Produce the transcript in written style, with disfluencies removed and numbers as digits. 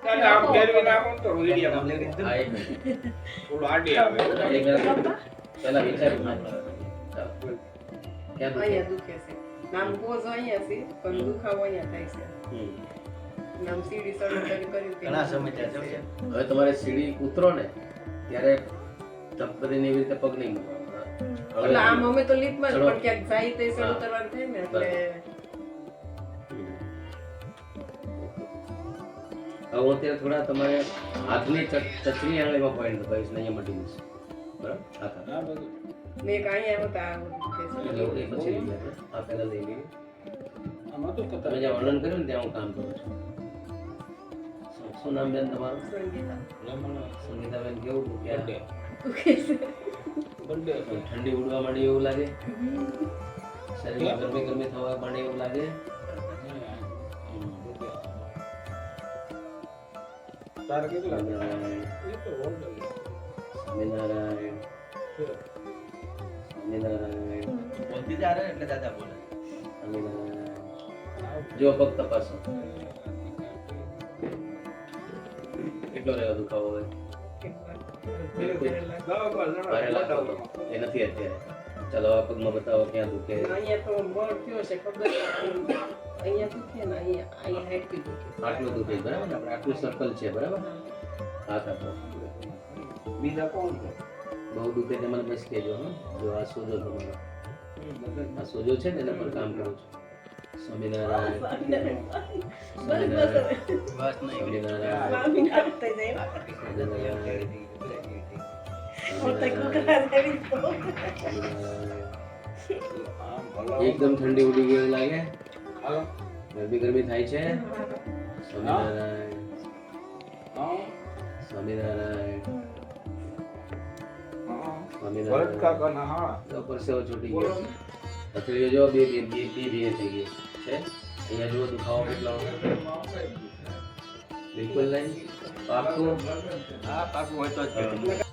આમ ફેરવી નાખો ને તો વીડિયો હા એક મિનિટ થોડું આડી આવે પહેલા વિચાર્યું ના ક્યાં અહીંયા દુખે છે નામ પોઝ અહીંયા છે પણ દુખાવો અહીંયા થાય છે હમ. નામ સીડી સર્જરી કર્યું કે ઘણા સમય ત્યાં જવું છે. હવે તમારે સીડી ઉતરો ને ત્યારે તપકરીને એવી રીતે પગ નહીં મૂકવાનો. એટલે આમ અમે તો લીપમાં જ ચલો. પણ ક્યાંક જાય તો સર હા. ઉતરવાનું થાય ને એટલે હવે હું અત્યારે થોડા તમારે હાથની ટચની આંગળીમાં પોઈન્ટ દબાવીશ ને અહીંયા મટી જશે બરાબર હાથ હાથ. આ બધું મેં એક અહીંયા હતા આ દુખે છે એટલે એ પછી લઈ લેજો. આ પહેલા લઈ લઈએ આમાં તો તમે કતા જ્યાં વર્ણન કર્યું ને ત્યાં હું કામ કરું છું શું નામ બેન તમારું સંગીતા લમણ સંગીતાબેન કેવું દુખ્યા બર્થડે દુખે છે બર્થડે ઠંડી ઉડવા માંડી એવું લાગે શરીરમાં ગરમી ગરમી થવા માંડે એવું લાગે તારે કેટલા સ્વામિનારાયણ એ તો ઓર્ડર સ્વામિનારાયણ સ્વામિનારાયણ બોલતી જાય એટલે દાદા બોલે. સ્વામિનારાયણ જો પગ તપાસો કેટલો રહ્યો દુખાવો હોય ભારે લાગતો હતો? એ નથી અત્યારે ચાલો આ પગમાં બતાવો ક્યાં દુખે અહીંયા તો બળ થયો છે ખબર નથી. અહીંયા દુખે ને અહીંયા હેડકી દુખે આટલું દુખે બરાબર ને આપણે આટલું સર્કલ છે બરાબર હાથ આપો બીજા કોણ છે બહુ દુખે તે મને બસ કહેજો હો જો આ સોજો તમારો આ સોજો છે ને એના પર કામ કરું છું સ્વામિનારાયણ સ્વામિનારાયણ બસ નહીં. સ્વામિનારાયણ એકદમ ઠંડી ઉડી ગઈ એવું લાગે હાલો ગરમી ગરમી થાય છે સ્વામિનારાયણ હા સ્વામિનારાયણ હા સ્વામિનારાયણ ભરત કાકાના હા તો પરસેવો છૂટી ગયો હથેળીઓ જો બે બે બે બે ભીની થઈ ગઈ છે અહીંયા જુઓ દુખાવો કેટલો બિલકુલ નહીં પાકું હા પાકું હોય તો જ કહેવાય.